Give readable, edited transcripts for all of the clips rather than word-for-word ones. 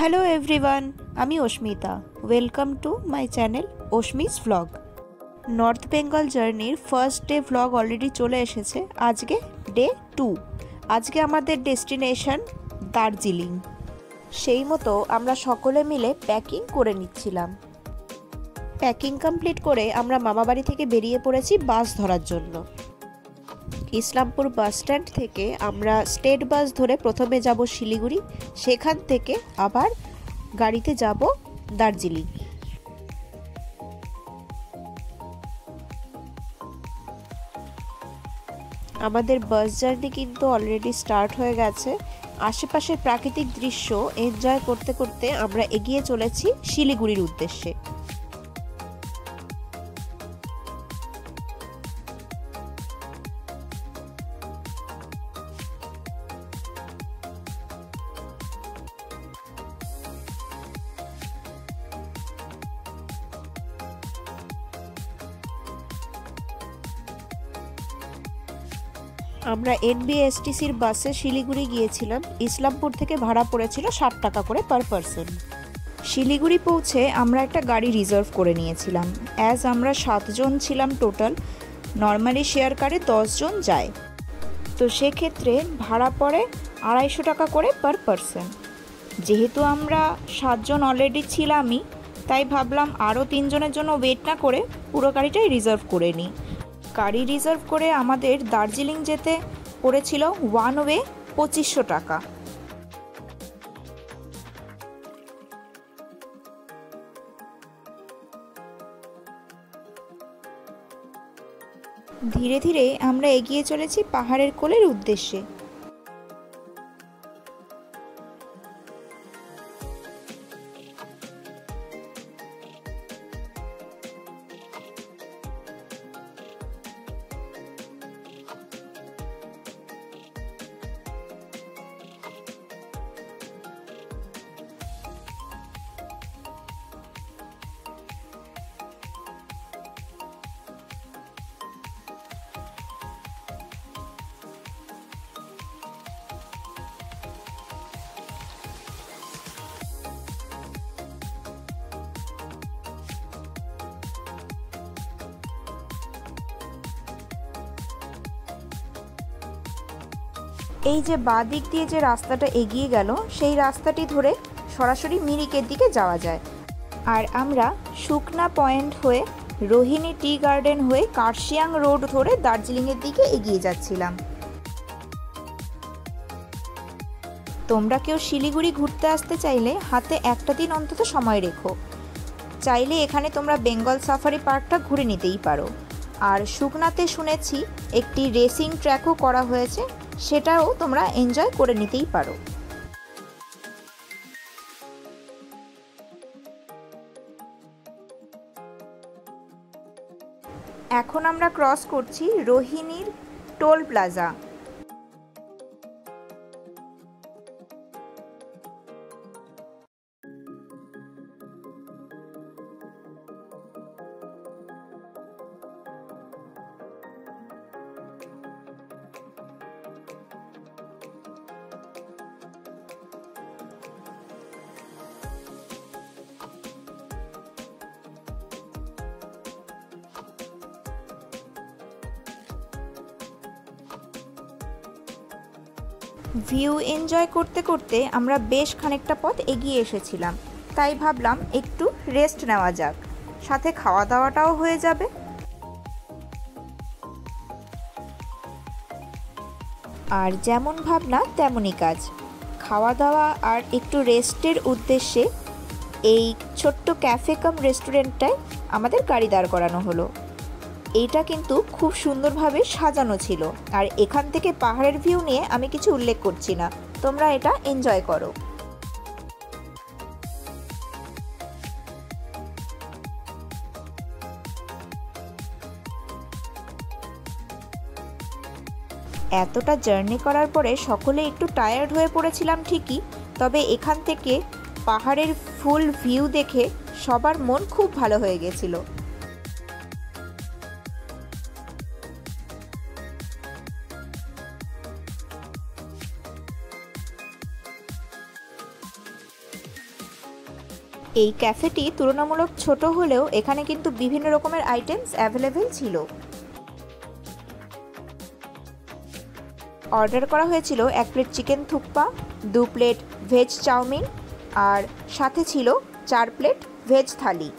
Hello everyone, আমি Asmita. Welcome to my channel Asmi's vlog. North Bengal জার্নির first day vlog already চলে এসেছে। আজকে ডে 2। আজকে আমাদের ডেস্টিনেশন দার্জিলিং। সেই মতো আমরা সকলে মিলে প্যাকিং করে নিচ্ছিলাম। প্যাকিং কমপ্লিট করে আমরা মামাবাড়ি থেকে বেরিয়ে পড়েছি বাস ধরার জন্য। ইসলামপুর বাস স্ট্যান্ড থেকে আমরা স্টেট বাস ধরে প্রথমে যাব শিলিগুড়ি, সেখান থেকে আবার গাড়িতে যাব দার্জিলিং। আমাদের বাস জার্নি কিন্তু অলরেডি স্টার্ট হয়ে গেছে। আশেপাশের প্রাকৃতিক দৃশ্য এনজয় করতে করতে আমরা এগিয়ে চলেছি শিলিগুড়ির উদ্দেশ্যে। আমরা এনবিএসটিসির বাসে শিলিগুড়ি গিয়েছিলাম। ইসলামপুর থেকে ভাড়া পড়েছিল 60 টাকা করে পার পারসন। শিলিগুড়ি পৌঁছে আমরা একটা গাড়ি রিজার্ভ করে নিয়েছিলাম। অ্যাজ আমরা 7 জন ছিলাম টোটাল। নর্মালি শেয়ার কারে 10 জন যায়, তো সেক্ষেত্রে ভাড়া পড়ে 250 টাকা করে পার পারসন। যেহেতু আমরা 7 জন অলরেডি ছিলামই, তাই ভাবলাম আরও 3 জনের জন্য ওয়েট না করে পুরো গাড়িটাই রিজার্ভ করে নিই। গাড়ি রিজার্ভ করে আমাদের দার্জিলিং যেতে পড়েছিল ওয়ান ওয়ে 2500 টাকা। ধীরে ধীরে আমরা এগিয়ে চলেছি পাহাড়ের কোলের উদ্দেশ্যে। এই যে বাঁ দিক দিয়ে যে রাস্তাটা এগিয়ে গেল, সেই রাস্তাটি ধরে সরাসরি মিরিকের দিকে যাওয়া যায়। আর আমরা শুকনা পয়েন্ট হয়ে রোহিণী টি গার্ডেন হয়ে কার্শিয়াং রোড ধরে দার্জিলিংয়ের দিকে এগিয়ে যাচ্ছিলাম। তোমরা কেউ শিলিগুড়ি ঘুরতে আসতে চাইলে হাতে একটা দিন অন্তত সময় রেখো। চাইলে এখানে তোমরা বেঙ্গল সাফারি পার্কটা ঘুরে নিতেই পারো। আর শুকনাতে শুনেছি একটি রেসিং ট্র্যাকও করা হয়েছে, সেটাও তোমরা এনজয় করে নিতেই পারো। এখন আমরা ক্রস করছি রোহিণীর টোল প্লাজা। ভিউ এনজয় করতে করতে আমরা বেশ খানিকটা পথ এগিয়ে এসেছিলাম, তাই ভাবলাম একটু রেস্ট নেওয়া যাক, সাথে খাওয়া দাওয়াটাও হয়ে যাবে। আর যেমন ভাবনা তেমনই কাজ। খাওয়া দাওয়া আর একটু রেস্টের উদ্দেশ্যে এই ছোট্ট ক্যাফে কাম রেস্টুরেন্টটায় আমাদের গাড়ি দাঁড় করানো হলো। এইটা কিন্তু খুব সুন্দরভাবে সাজানো ছিল। আর এখান থেকে পাহাড়ের ভিউ নিয়ে আমি কিছু উল্লেখ করছি না, তোমরা এটা এনজয় করো। এতটা জার্নি করার পরে সকলে একটু টায়ার্ড হয়ে পড়েছিলাম ঠিকই, তবে এখান থেকে পাহাড়ের ফুল ভিউ দেখে সবার মন খুব ভালো হয়ে গেছিল। এই ক্যাফেটি তুলনামূলক ছোট হলেও এখানে কিন্তু বিভিন্ন রকমের আইটেমস অ্যাভেলেবেল ছিল। অর্ডার করা হয়েছিল 1 plate chicken thukpa, 2 plate veg chow mein আর সাথে ছিল 4 প্লেট ভেজ থালি।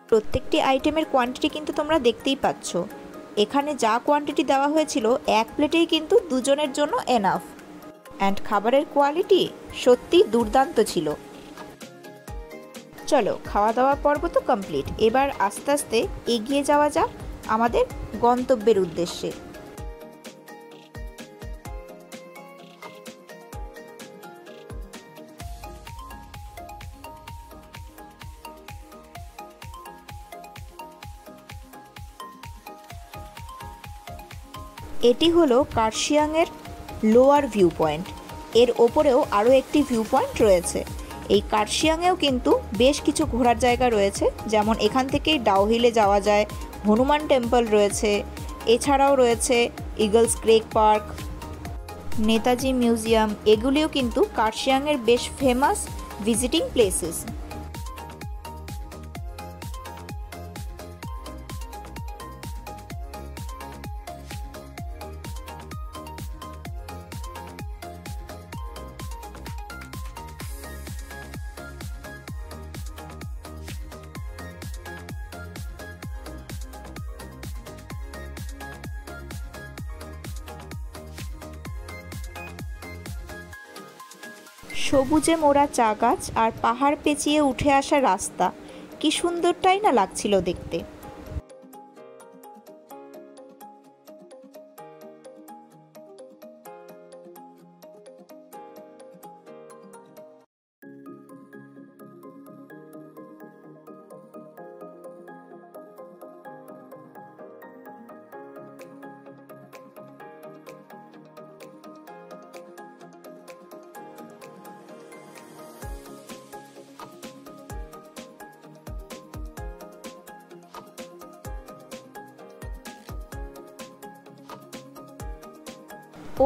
প্রত্যেকটি আইটেমের কোয়ান্টিটি কিন্তু তোমরা দেখতেই পাচ্ছ। এখানে যা কোয়ান্টিটি দেওয়া হয়েছিল 1 প্লেটেই কিন্তু দুজনের জন্য এনাফ। অ্যান্ড খাবারের কোয়ালিটি সত্যি দুর্দান্ত ছিল। চলো, খাওয়া দাওয়ার পর্ব তো কমপ্লিট, এবার আস্তে আস্তে এগিয়ে যাওয়া যাক আমাদের গন্তব্যের উদ্দেশ্যে। এটি হলো কার্শিয়াংয়ের লোয়ার ভিউ পয়েন্ট। এর ওপরেও আরও একটি ভিউ পয়েন্ট রয়েছে। এই কার্শিয়াংয়েও কিন্তু বেশ কিছু ঘোরার জায়গা রয়েছে, যেমন এখান থেকেই ডাউহিলে যাওয়া যায়, হনুমান টেম্পল রয়েছে, এছাড়াও রয়েছে ইগলস ক্রেক পার্ক, নেতাজি মিউজিয়াম। এগুলিও কিন্তু কার্শিয়াংয়ের বেশ ফেমাস ভিজিটিং প্লেসেস। সবুজে মোড়া চা গাছ আর পাহাড় পেঁচিয়ে উঠে আসা রাস্তা, কি সুন্দরটাই না লাগছিল দেখতে।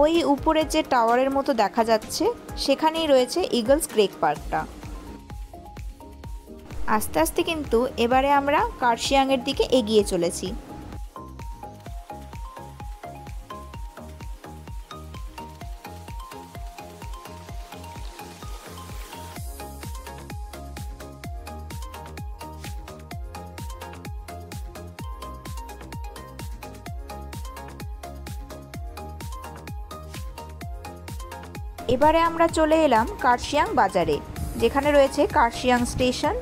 ওই উপরে যে টাওয়ারের মতো দেখা যাচ্ছে সেখানেই রয়েছে ইগলস ক্রেক পার্কটা। আস্তে আস্তে কিন্তু এবারে আমরা কার্শিয়াংয়ের দিকে এগিয়ে চলেছি। এবারে আমরা চলে এলাম কার্শিয়াং বাজারে, যেখানে রয়েছে কার্শিয়াং স্টেশন।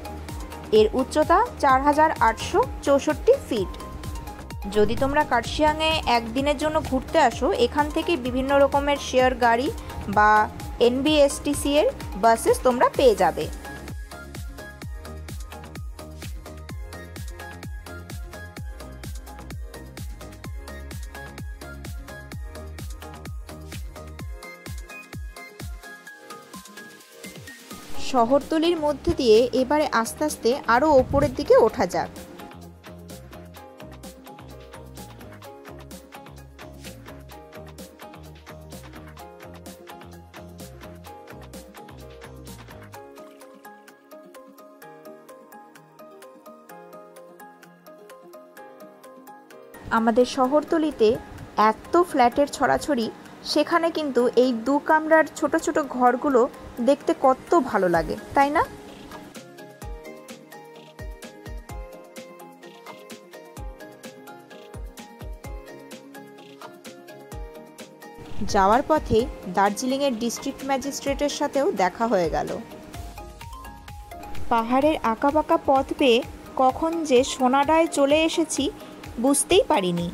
এর উচ্চতা 4864 ফিট। যদি তোমরা কার্শিয়াংয়ে একদিনের জন্য ঘুরতে আসো, এখান থেকে বিভিন্ন রকমের শেয়ার গাড়ি বা এনবিএসটিসি এর বাসেস তোমরা পেয়ে যাবে। শহরতলির মধ্যে দিয়ে এবারে আস্তে আস্তে আরও ওপরের দিকে ওঠা যাক। আমাদের শহরতলিতে এত ফ্ল্যাটের ছড়াছড়ি, সেখানে কিন্তু এই 2 কামরার ছোট ছোট ঘরগুলো দেখতে কত ভালো লাগে, তাই না? যাওয়ার পথে দার্জিলিংয়ের ডিস্ট্রিক্ট ম্যাজিস্ট্রেটের সাথেও দেখা হয়ে গেল। পাহাড়ের আঁকাবাঁকা পথ পেয়ে কখন যে সোনাডায় চলে এসেছি বুঝতেই পারিনি।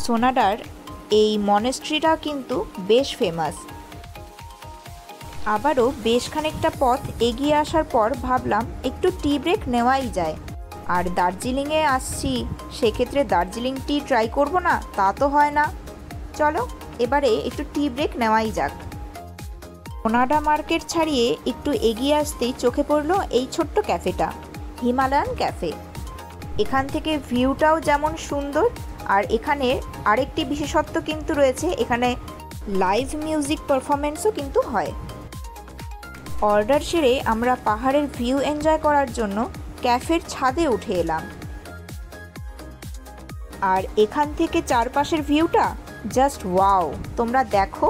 সোনাডার এই মনেস্ট্রিটা কিন্তু বেশ ফেমাস। আবারও বেশ খানিকটা পথ এগিয়ে আসার পর ভাবলাম একটু টি ব্রেক নেওয়াই যায়। আর দার্জিলিংয়ে আসছি, সেক্ষেত্রে দার্জিলিং টি ট্রাই করব না তা তো হয় না। চলো এবারে একটু টি ব্রেক নেওয়াই যাক। সোনাডা মার্কেট ছাড়িয়ে একটু এগিয়ে আসতেই চোখে পড়লো এই ছোট্ট ক্যাফেটা, হিমালয়ান ক্যাফে। এখান থেকে ভিউটাও যেমন সুন্দর, আর এখানে আরেকটি বিশেষত্ব কিন্তু রয়েছে, এখানে লাইভ মিউজিক পারফরমেন্সও কিন্তু হয়। অর্ডার সেরে আমরা পাহাড়ের ভিউ এনজয় করার জন্য ক্যাফের ছাদে উঠে এলাম। আর এখান থেকে চারপাশের ভিউটা জাস্ট ওয়াও, তোমরা দেখো।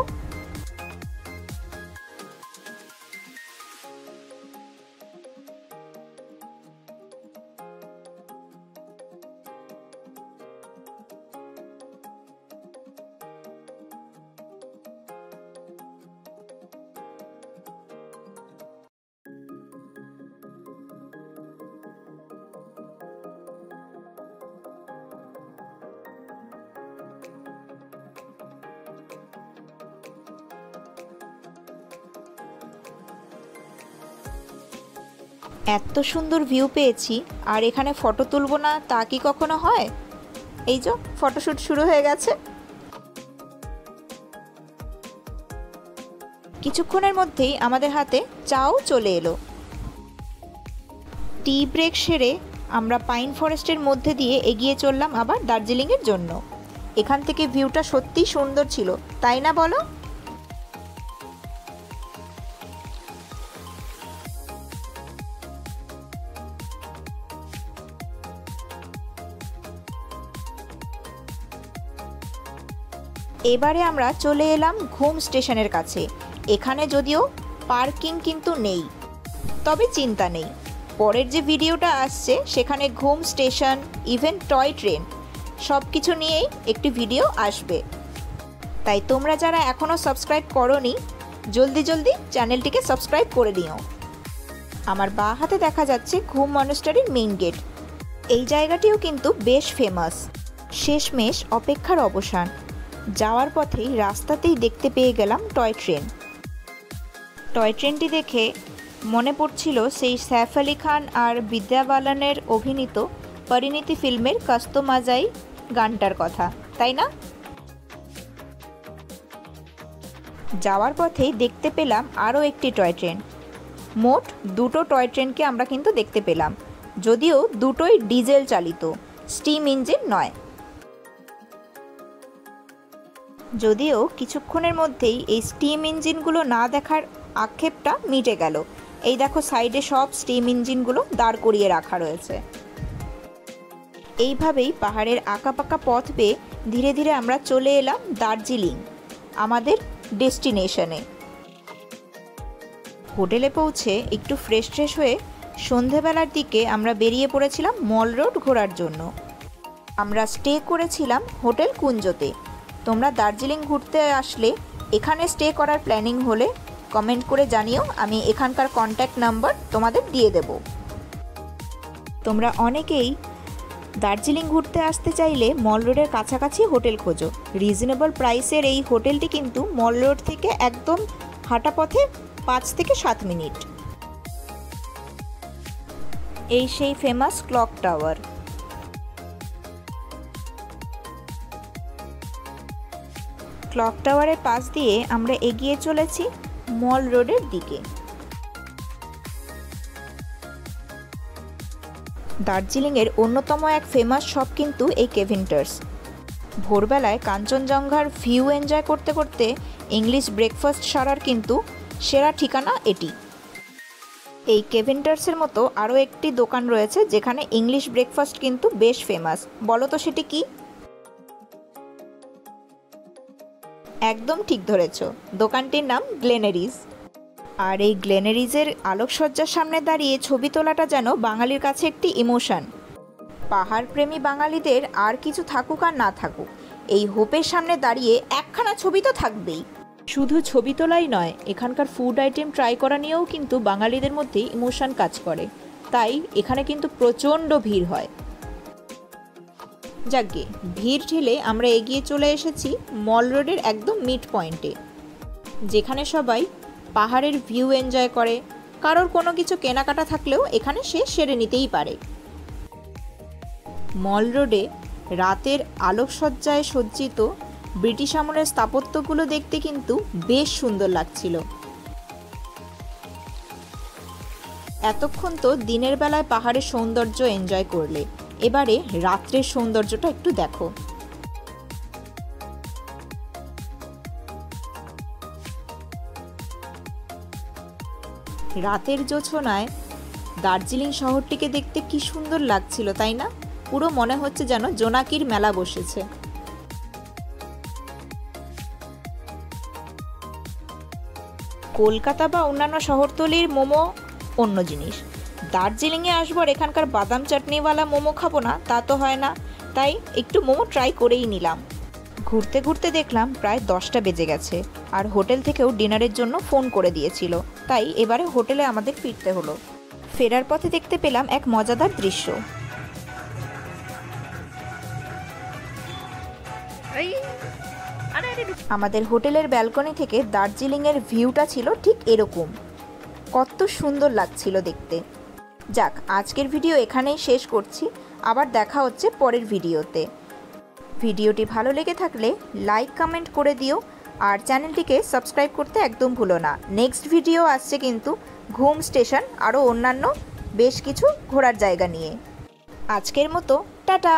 এত সুন্দর ভিউ পেয়েছি, আর এখানে ফটো তুলব না তা কি কখনো হয়? এই যে ফটোশ্যুট শুরু হয়ে গেছে। কিছুক্ষণের মধ্যেই আমাদের হাতে চাও চলে এলো। টি ব্রেক সেরে আমরা পাইন ফরেস্টের মধ্যে দিয়ে এগিয়ে চললাম আবার দার্জিলিংয়ের জন্য। এখান থেকে ভিউটা সত্যিই সুন্দর ছিল, তাই না বলো? এবারে আমরা চলে এলাম ঘুম স্টেশনের কাছে। এখানে যদিও পার্কিং কিন্তু নেই, তবে চিন্তা নেই, পরের যে ভিডিওটা আসছে সেখানে ঘুম স্টেশন, ইভেন টয় ট্রেন সব কিছু নিয়েই একটি ভিডিও আসবে। তাই তোমরা যারা এখনও সাবস্ক্রাইব করোনি, জলদি জলদি চ্যানেলটিকে সাবস্ক্রাইব করে নিও। আমার বাঁ হাতে দেখা যাচ্ছে ঘুম মনেস্টারির মেইন গেট। এই জায়গাটিও কিন্তু বেশ ফেমাস। শেষমেশ অপেক্ষার অবসান। যাওয়ার পথেই রাস্তাতেই দেখতে পেয়ে গেলাম টয় ট্রেন। টয় ট্রেনটি দেখে মনে পড়ছিল সেই সৈফ আলি খান আর বিদ্যা বালানের অভিনীত পরিণীতি ফিল্মের কাস্তমাজাই গানটার কথা, তাই না? যাওয়ার পথেই দেখতে পেলাম আরও একটি টয় ট্রেন। মোট দুটো টয় ট্রেনকে আমরা কিন্তু দেখতে পেলাম, যদিও দুটোই ডিজেল চালিত, স্টিম ইঞ্জিন নয়। যদিও কিছুক্ষণের মধ্যেই এই স্টিম ইঞ্জিনগুলো না দেখার আক্ষেপটা মিটে গেল। এই দেখো সাইডে সব স্টিম ইঞ্জিনগুলো দাঁড় করিয়ে রাখা রয়েছে। এইভাবেই পাহাড়ের আঁকাপাকা পথ বেয়ে ধীরে ধীরে আমরা চলে এলাম দার্জিলিং, আমাদের ডেস্টিনেশনে। হোটেলে পৌঁছে একটু ফ্রেশ হয়ে সন্ধেবেলার দিকে আমরা বেরিয়ে পড়েছিলাম মল রোড ঘোরার জন্য। আমরা স্টে করেছিলাম হোটেল কুঞ্জতে। তোমরা দার্জিলিং ঘুরতে আসলে এখানে স্টে করার প্ল্যানিং হলে কমেন্ট করে জানিও, আমি এখানকার কন্ট্যাক্ট নাম্বার তোমাদের দিয়ে দেব। তোমরা অনেকেই দার্জিলিং ঘুরতে আসতে চাইলে মল রোডের কাছাকাছি হোটেল খোঁজো। রিজনেবল প্রাইসের এই হোটেলটি কিন্তু মল রোড থেকে একদম হাঁটা পথে 5 থেকে 7 মিনিট। এই সেই ফেমাস ক্লক টাওয়ার। ক্লক টাওয়ারের পাশ দিয়ে আমরা এগিয়ে চলেছি মল রোডের দিকে। দার্জিলিংয়ের অন্যতম এক ফেমাস শপ কিন্তু এই কেভিন্টার্স। ভোরবেলায় কাঞ্চনজঙ্ঘার ভিউ এনজয় করতে করতে ইংলিশ ব্রেকফাস্ট সারার কিন্তু সেরা ঠিকানা এটি। এই কেভিন্টার্সের মতো আরও একটি দোকান রয়েছে যেখানে ইংলিশ ব্রেকফাস্ট কিন্তু বেশ ফেমাস। বলো তো সেটি কি? একদম ঠিক ধরেছ, দোকানটির নাম গ্লেনারিজ। আর এই গ্লেনারিজের আলোকসজ্জার সামনে দাঁড়িয়ে ছবি তোলাটা যেন বাঙালির কাছে একটি ইমোশন। পাহাড়প্রেমী বাঙালিদের আর কিছু থাকুক আর না থাকুক, এই হোপের সামনে দাঁড়িয়ে একখানা ছবি তো থাকবেই। শুধু ছবি তোলাই নয়, এখানকার ফুড আইটেম ট্রাই করা নিয়েও কিন্তু বাঙালিদের মধ্যে ইমোশন কাজ করে, তাই এখানে কিন্তু প্রচণ্ড ভিড় হয়। যাকগে, ভিড় ঠেলে আমরা এগিয়ে চলে এসেছি মল রোডের একদম মিড পয়েন্টে, যেখানে সবাই পাহাড়ের ভিউ এনজয় করে। কারোর কোনো কিছু কেনাকাটা থাকলেও এখানে সে সেরে নিতেই পারে। মল রোডে রাতের আলোকসজ্জায় সজ্জিত ব্রিটিশ আমলের স্থাপত্যগুলো দেখতে কিন্তু বেশ সুন্দর লাগছিল। এতক্ষণ তো দিনের বেলায় পাহাড়ের সৌন্দর্য এনজয় করলে, এবারে রাত্রের সৌন্দর্যটা একটু দেখো। রাতের জোছনায় দার্জিলিং শহরটিকে দেখতে কি সুন্দর লাগছিল, তাই না? পুরো মনে হচ্ছে যেন জোনাকির মেলা বসেছে। কলকাতা বা অন্যান্য শহরতলির মোমো অন্য জিনিস। দার্জিলিংয়ে আসবো আর এখানকার বাদাম চাটনিওয়ালা মোমো খাবো না তা তো হয় না, তাই একটু মোমো ট্রাই করেই নিলাম। ঘুরতে ঘুরতে দেখলাম প্রায় 10টা বেজে গেছে, আর হোটেল থেকেও ডিনারের জন্য ফোন করে দিয়েছিল, তাই এবারে হোটেলে আমাদের ফিরতে হলো। ফেরার পথে দেখতে পেলাম এক মজাদার দৃশ্য। আমাদের হোটেলের ব্যালকনি থেকে দার্জিলিংয়ের ভিউটা ছিল ঠিক এরকম। কত সুন্দর লাগছিল দেখতে। যাক, আজকের ভিডিও এখানেই শেষ করছি। আবার দেখা হচ্ছে পরের ভিডিওতে। ভিডিওটি ভালো লেগে থাকলে লাইক কমেন্ট করে দিও, আর চ্যানেলটিকে সাবস্ক্রাইব করতে একদম ভুলো না। নেক্সট ভিডিও আসছে কিন্তু ঘুম স্টেশন আরও অন্যান্য বেশ কিছু ঘোরার জায়গা নিয়ে। আজকের মতো টাটা।